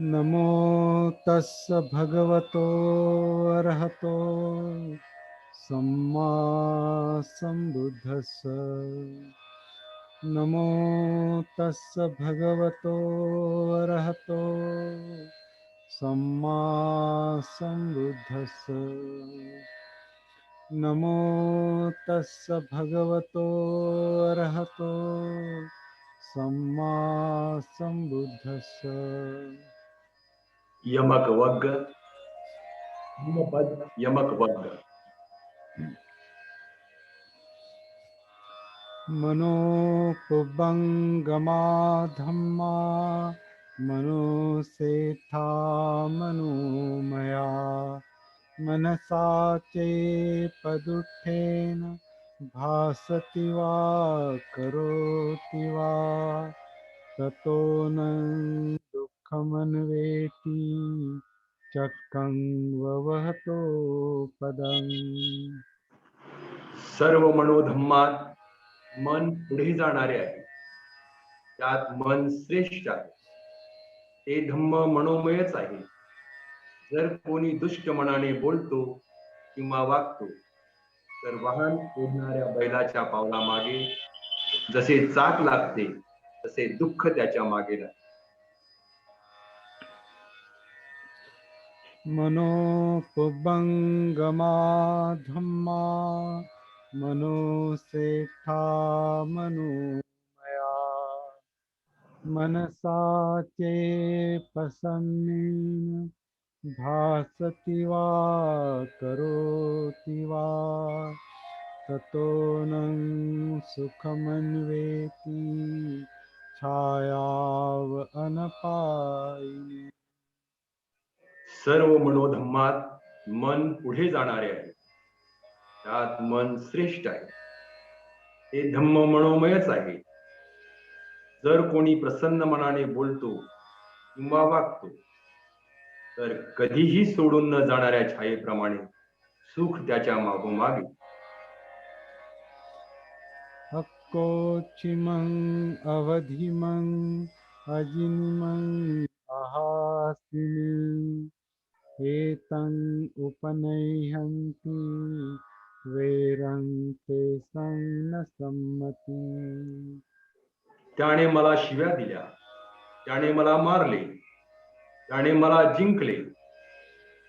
नमो तस्य भगवतो अरहतो सम्मा सम्बुद्धस्स। नमो तस्य भगवतो अरहतो सम्मा सम्बुद्धस्स। नमो तस्य भगवतो अरहतो सम्मा सम्बुद्धस्स। यमक वग्ग धम्मपद यमक वग्ग। मनोपुबंगमा धम्मा मनोसेठा मनोमया मनसा चेपदुत्थेन भासति वा करोति वा ततो न दुःखमन्वेति चक्रं ववहतो पदम्। सर्व मनोधम्मात मन पुढे जाणारे आहे, त्यात मन श्रेष्ठ आहे. ते धम्म मनोमयच आहे. जर कोणी दुष्ट मनाने बोलतो किंवा वागतो तर वाहन ओढणाऱ्या बैलाच्या पावलामागे जसे चाक लागते तसे दुःख त्याच्या मागे लागते. मनोपुबंगमा धम्मा मनोसेठा मनोमया मनसा चेपसन्नेन भासति वा करोति वा ततो न सुखमन्वेति छायाव अनपायिनी। सर्व मनोधम्मात मन पुढे जाणारे आहे, त्यात मन श्रेष्ठ आहे. ते धम्म मनोमयच आहे. जर कोणी प्रसन्न मनाने बोलतो किंवा वागतो तर कधीही सोडून न जाणाऱ्या छायेप्रमाणे सुख त्याच्या मागोमागे. अक्कोचिमं अवधिमं अजिनिमं अहासिनि एतं उपनयन्ति वेरन्ते संनसम्मति। त्याने मला शिव्या दिल्या, त्याने मला मारले, त्याने मला जिंकले,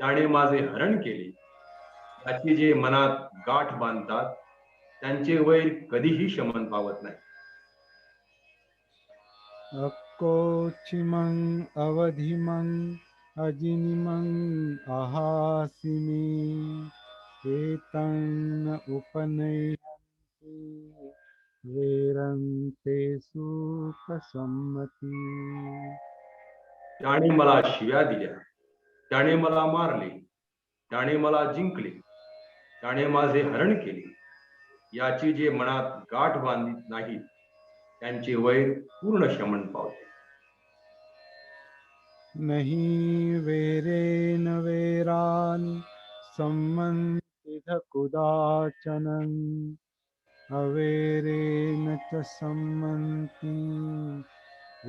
त्याने माझे हरण केले, याची जे मनात गाठ बांधतात त्यांचे वैर कधीही शमन पावत नाही. अक्कोचिमं अवधिमं अजिनिमं अहासिनि एतं उपनयन्ति वेरन्ते सुखसम्मति। त्याने मला शिव्या दिल्या, त्याने मला मारले, त्याने मला जिंकले, त्याने माझे हरण केले, याची जे मनात गाठ बांधित नाही त्यांचे वैर पूर्ण शमन पावते. नहि वेरेन वेरानि सम्मन्ति कुदाचनम् अवेरेन च सम्मन्ति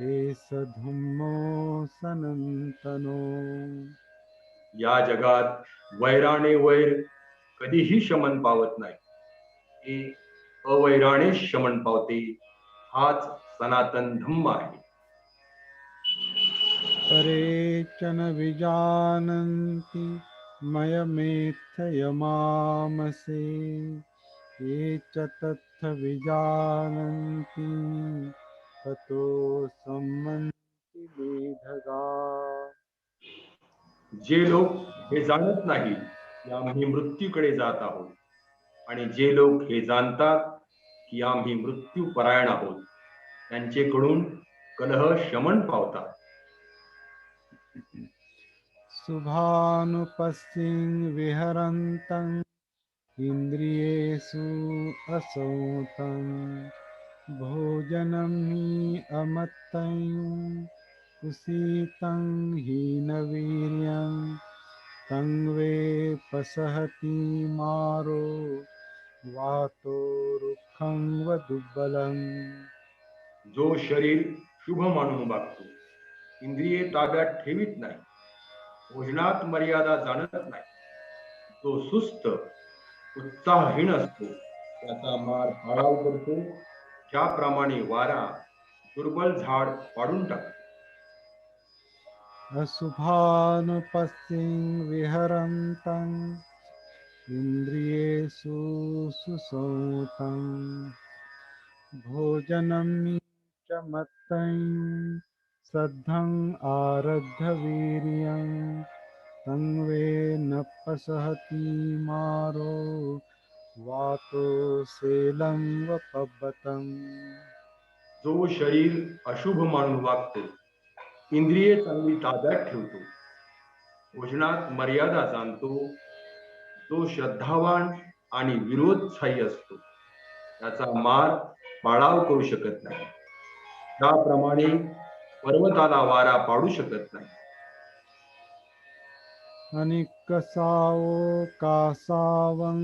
एष धम्मो सनातनो। या जगात वैराने वैर कधीही शमन पावत नाही, हे अवैराने शमन पावते. हाच सनातन धम्म आहे. परेचन विजानन्ति मयमेथयमामसे ये च तत्थ विजानन्ति ततो सम्मन्ति मेधगा। जे लोक हे जाणत नाही की आम्ही मृत्यूकडे जात आहोत आणि जे लोक हे जाणतात की आम्ही मृत्यू परायण आहोत त्यांचेकडून कलह शमन पावतात. शुभानुपस्थिं विहरन्तं इन्द्रियेषु असौतं भोजनं हि अमत्तं कुसीतं हीनवीर्यं तं वे पसहति मारो वातो रुक्षं व दुर्बलम्। जो शरीर शुभ मानून वागतो, इंद्रिये ताब्यात ठेवीत नाही, भोजनात मर्यादा जाणत नाही, जो सुस्त उत्साहहीन असतो, त्याचा मार पाळाव करतो, ज्याप्रमाणे वारा दुर्बल झाड पाडून टाकतो. अशुभानुपस्थिं विहरन्तं इन्द्रियेषु सुसंतं भोजनं च मत्तं सद्धं आरब्ध वीर्यं तन्वे न पसहति मारो वातो सेलं वपबतं. जो शरीर अशुभ मानून वागतो, इंद्रिये चांगली ताब्यात ठेवतो, भोजनात मर्यादा जाणतो, जो श्रद्धावान आणि विरोधशाही असतो, त्याचा मार पाळाव करू शकत नाही, त्याप्रमाणे पर्वताला वारा पाडू शकत नाही. अनिकसावो कासावं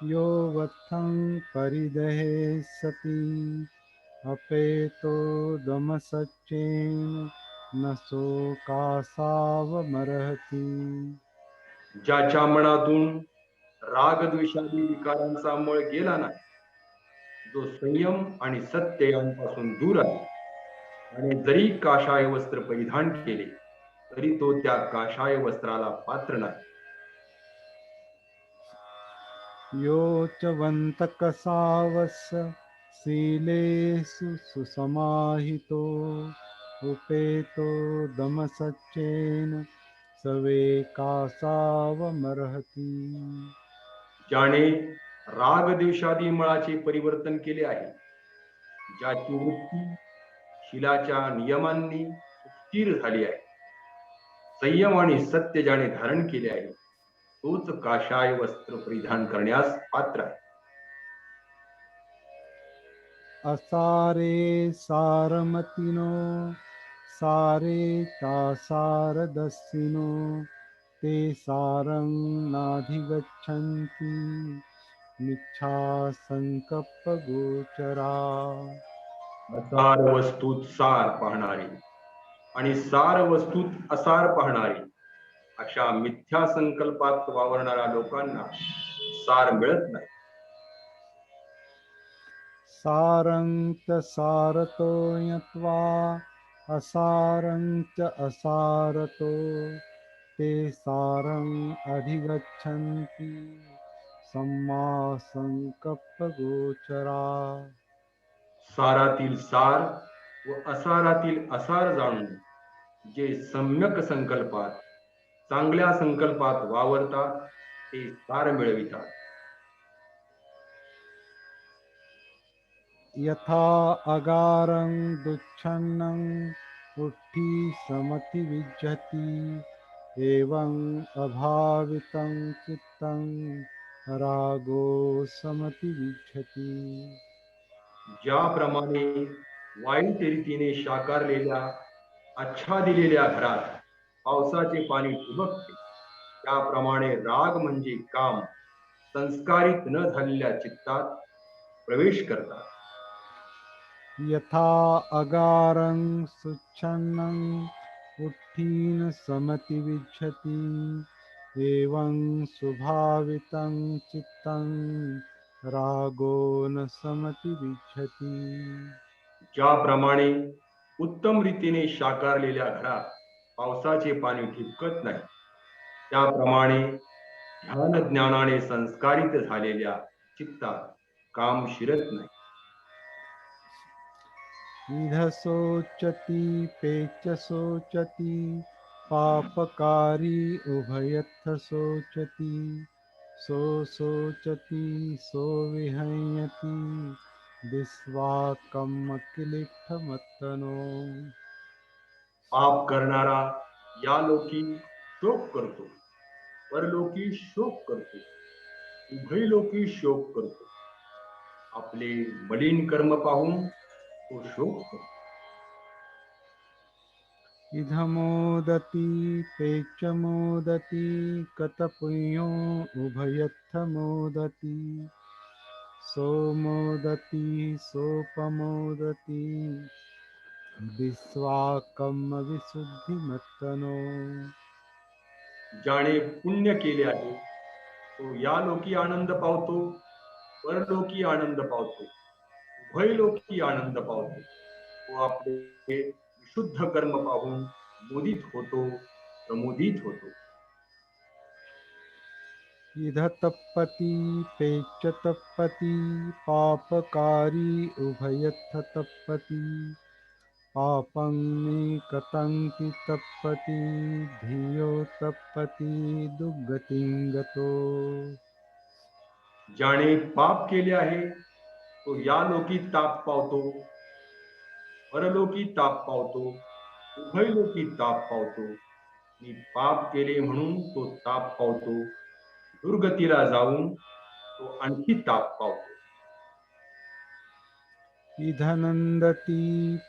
यो वत्थं परिदहे सति अपेतो दमसच्चेन न सो कासावमर्हति. ज्याच्या मनातून रागद्वेषादी विकारांचा मळ गेला नाही, जो संयम आणि सत्य यांपासून दूर आहे, आणि जरी काशाय वस्त्र परिधान केले तरी तो त्या काशाय वस्त्राला पात्र नाही. यो च वन्तकसावस्य शीलेषु सुसमाहितो उपेतो दमसच्चेन सवे कासावमर्हति. ज्याने रागद्वेषादी मळाचे परिवर्तन केले आहे, ज्याची वृत्ती शिलाच्या नियमांनी स्थिर झाली आहे, संयम आणि सत्य ज्याने धारण केले आहे, तोच काशाय वस्त्र परिधान करण्यास पात्र आहे. असारे सारमतिनो सारे चासारदस्सिनो ते सारं नाधिगच्छन्ति मिच्छा संकप्पगोचरा. असार वस्तूत सार पाहणारे आणि सार वस्तूत असार पाहणारे अशा मिथ्या संकल्पात वावरणाऱ्या लोकांना सार मिळत नाही. सारं च सारतो यत्वा असारं च असारतो ते सारं अधिगच्छन्ति सम्मा संकप्पगोचरा. सारातील सार व असारातील असार जाणून जे सम्यक संकल्पात चांगल्या संकल्पात वावरतात ते सार मिळवितात. यथा अगारं दुच्छन्नं उट्ठी समति विज्जति एवं अभावितं चित्तं रागो समति विज्जति. ज्याप्रमाणे वाईट रीतीने शाकारलेल्या आच्छादिलेल्या घरात पावसाचे पाणी ठिबकते, त्याप्रमाणे राग म्हणजे काम संस्कारित न झालेल्या चित्तात प्रवेश करतात. यथा अगारं सुच्छन्नं उट्ठीन समति विज्जति एवं सुभावितं चित्तं रागो न समति विज्जति. ज्याप्रमाणे उत्तम रीतीने शाकारलेल्या घरात पावसाचे पाणी ठिबकत नाही, त्याप्रमाणे ध्यान ज्ञानाने संस्कारित झालेल्या चित्तात काम शिरत नाही. इध शोचति पेच शोचति पापकारी उभयत्थ शोचति सो शोचति सो विहयति विस्वाकम् अकिलिठमत्तनो. पाप करणारा या लोकी शोक करतो, परलोकी शोक करतो, उभय लोकी शोक करतो. आपले मलिन कर्म पाहून तो शोक करतो. इधमोदती पेच मोदती कतपुण्यो उभयत्थ मोदती सोमोदती सोपमोदती विश्वाकम विशुद्धिमत्तनो. ज्याने पुण्य केले आहे तो या लोकी आनंद पावतो, परलोकी आनंद पावतो, उभयलोकी आनंद पावतो. तो आपले विशुद्ध कर्म पाहून मोदित होतो, प्रमोदित होतो. इध तप्पती पेच तप्पती पापकारी उभयत्थ तप्पती पापं कतंति तप्पती धियो तप्पती दुर्गतिं गतो. ज्याने पाप केले आहे तो या लोकी ताप पावतो, परलोकी ताप पावतो, उभयलोकी ताप पावतो. मी पाप केले म्हणून तो ताप पावतो, दुर्गतीला जाऊन तो आणखी ताप पावतो. इधनंदती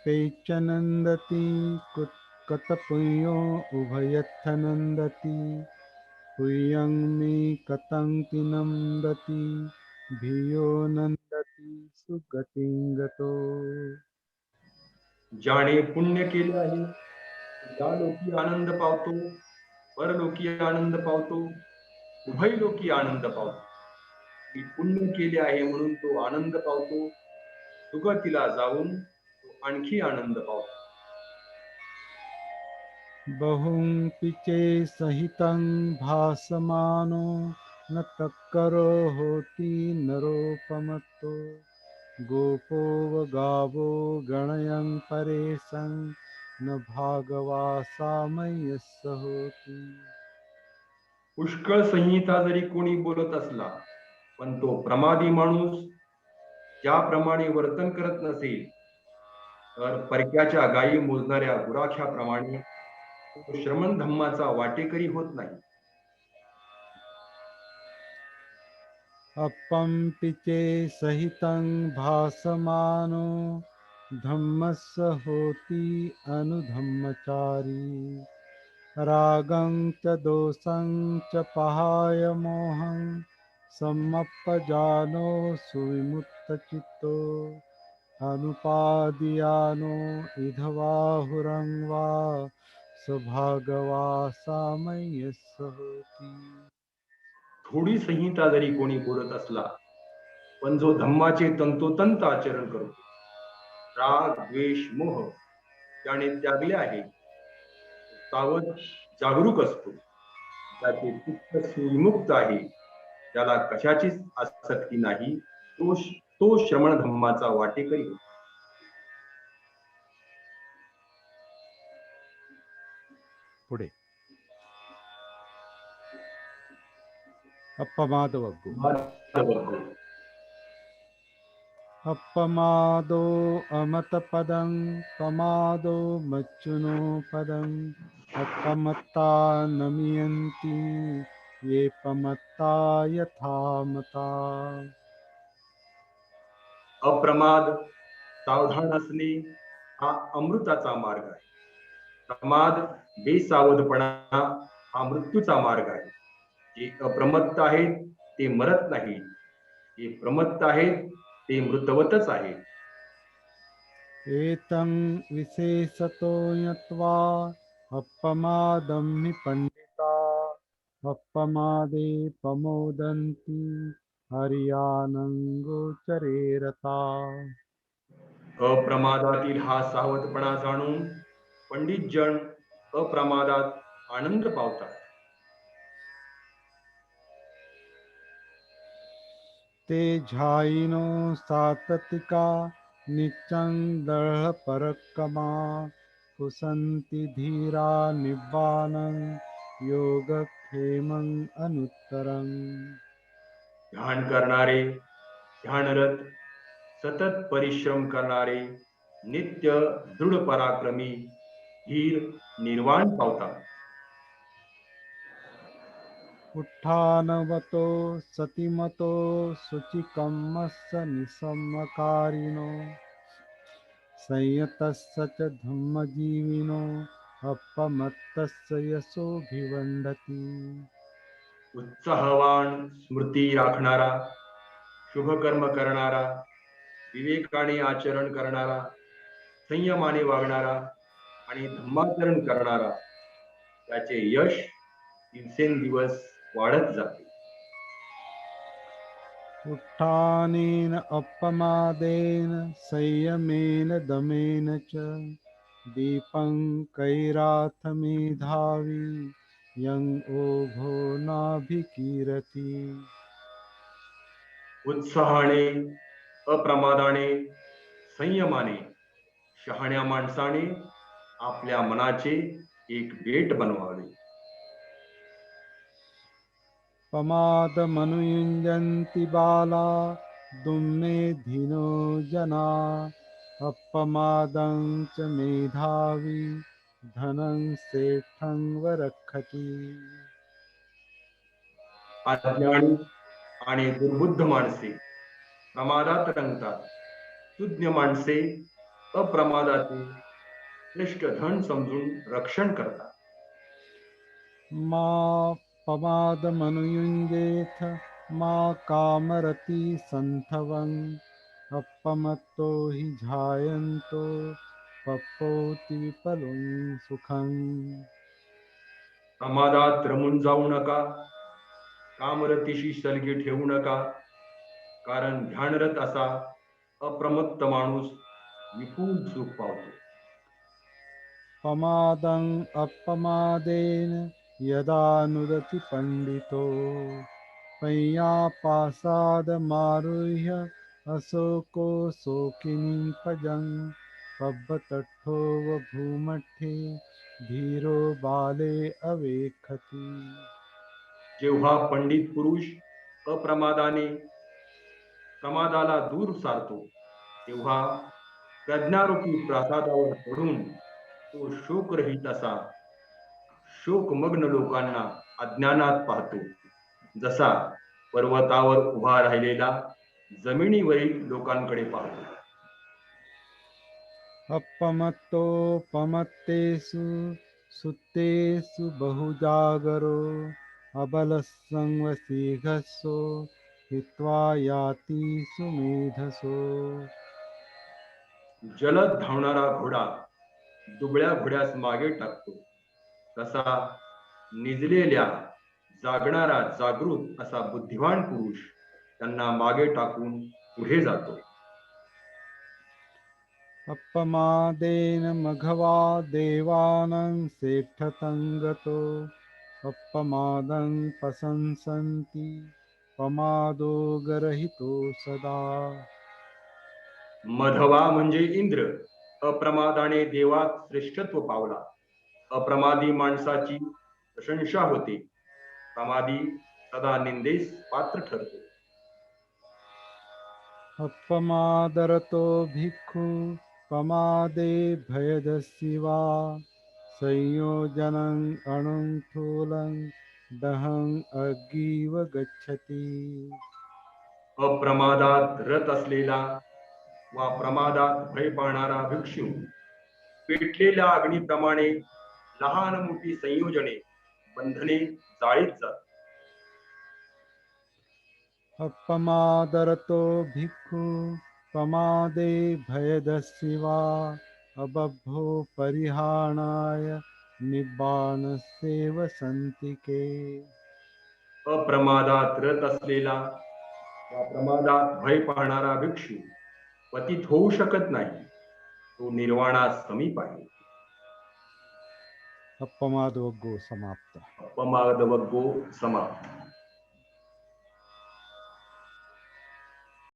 पेचनंदती कतपुयो उभयत्थ नंदती पुयं मे कतंति नंदती धियो नंदती सुगतिं गतो. ज्याने पुण्य केले आहे या लोकी आनंद पावतो, परलोकी आनंद पावतो, उभयलोकी आनंद पावतो. मी पुण्य केले आहे म्हणून तो आनंद पावतो, सुगतीला जाऊन तो आणखी आनंद पावतो. बहुं पिचे सहितं भासमानो न तक्करो होती नरोपमत्तो गोपो व गावो गणयं परेशं न भागवा सामयस्य होती. पुष्कळ संहिता जरी कोणी बोलत असला पण तो प्रमादी माणूस ज्याप्रमाणे वर्तन करत नसेल तर परक्याच्या गायी मोजणाऱ्या गुराख्याप्रमाणे तो श्रमण धम्माचा वाटेकरी होत नाही. अपं पिचे सहितं भासमानो धम्मस्य होती अनुधम्मचारी रागं च दोषं च पहाय मोहं सम्मप्पजानो सुविमुक्तचित्तो अनुपादियानो इधवाहुरं वा स्वभागवा सामय्यस्य होती. थोडी संहिता जरी कोणी बोलत असला पण जो धम्माचे तंतोतंत आचरण करतो, राग द्वेष मोह त्याने त्यागले आहे, सावध जागरूक असतो, त्याचे चित्त सुविमुक्त आहे, त्याला कशाचीच आसक्ती नाही, तो श्रमण धम्माचा वाटेकरी होतो. पुढे अपमादवग्गु अपमादो अमतपदं पमादो मच्चुनो पदं अपमत्ता नमियन्ति ये पमत्ता यथा मता. अप्रमाद सावधान असणे हा अमृताचा मार्ग आहे. प्रमाद बेसावधपणा हा मृत्यूचा मार्ग आहे. जे अप्रमत्त आहेत ते मरत नाही, जे प्रमत्त आहेत ते मृतवतच आहे. एतं विशेषतो यत्वा अपमादं हि पंडिता अपमादे प्रमोदन्ति हरियानंगोचरे रता. अप्रमादातील हा सावधपणा जाणून पंडित जन अप्रमादात आनंद पावतात. ते झायिनो साततिका निचं दृढ परक्रमा कुसन्ति धीरा निब्बानं योगक्षेमं अनुत्तरम्. ध्यान करणारे, ध्यानरत, सतत परिश्रम करणारे, नित्य दृढ पराक्रमी, धीर निर्वाण पावतात. उत्थानवतो सतिमतो शुचिकम्मस्य निसम्मकारिणो संयतस्य च धम्मजीविनो अपमत्तस्य यशोभिवन्दति. उत्साहवान, स्मृती राखणारा, शुभकर्म करणारा, विवेकाने आचरण करणारा, संयमाने वागणारा आणि धम्माचरण करणारा, त्याचे यश दिवसेंदिवस वाढत जाते. उत्थानेन अपमादेन संयमेन दमेन च दीपं कैराथमेधावी यं ओघो नाभिकीरति. उत्साहाने, अप्रमादाने, संयमाने, शहाण्या माणसाने आपल्या मनाचे एक बेट बनवावे. पमादमनुयुञ्जन्ति बाला दुम्मेधिनो जना अपमादं च मेधावी धनं सेठं वरक्षति. अज्ञानी आणि दुर्बुद्ध माणसे प्रमादात रंगतात. सुज्ञ माणसे अप्रमादाचे श्रेष्ठ धन समजून रक्षण करतात. मा पमादमनुयुञ्जेथ मा कामरति सन्थवम् अपमत्तो हि ध्यायन्तो पप्पोति विफलं सुखम्. प्रमादात रमून जाऊ नका, कामरतीशी सलगी ठेवू नका, कारण ध्यानरत असा अप्रमत्त माणूस विपुल सुख पावतो. पमादं अपमादेन यदा नुदति पंडितो पय्यापासादमारुह्य अशोको शोकिनीं पजं पब्बतट्ठो भूमठे धीरो बाले अवेक्षति. जेव्हा पंडित पुरुष अप्रमादाने प्रमादाला दूर सारतो, तेव्हा प्रज्ञारूपी प्रासादावर चढून तो शोकरहित असा शोकमग्न लोकांना अज्ञानात पाहतो, जसा पर्वतावर उभा राहिलेला जमिनीवरील लोकांकडे पाहतो. अपमत्तोपमत्तेषु सुत्तेषु बहुजागरो अबलसंवसिघस्सो हित्वा याति सुमेधसो. जलद धावणारा घोडा दुबळ्या घोड्यास मागे टाकतो, तसा निजलेल्या जागणारा जागृत असा बुद्धिवान पुरुष त्यांना मागे टाकून पुढे जातो. अपमादेन मघवा देवानं सेठतं गतो अपमादं प्रशंसन्ति पमादो गरहितो सदा. मधवा म्हणजे इंद्र अप्रमादाने देवात श्रेष्ठत्व पावला. अप्रमादी माणसाची प्रशंसा होते, प्रमादी सदा निंदेस पात्र ठरतो. अपमादरतो भिक्खु पमादे भयदस्यवा संयोजनं अणुस्थूलं दहं अग्गिव गच्छति. अप्रमादात रत असलेला वा प्रमादात भय पाळणारा भिक्षू पेटलेल्या अग्नीप्रमाणे लहान मोठी संयोजने बंधने जाळीत जातात. अपमादरतो भिक्खु पमादे भयदस्यवा अबभ्यो परिहाणाय निब्बाणस्येव सन्तिके. अप्रमादात रत असलेला वा प्रमादात भय पाहणारा भिक्षू पतित होऊ शकत नाही, तो निर्वाणास समीप आहे. अपमादवग्गो समाप्त. अपमादवग्गो समाप्त.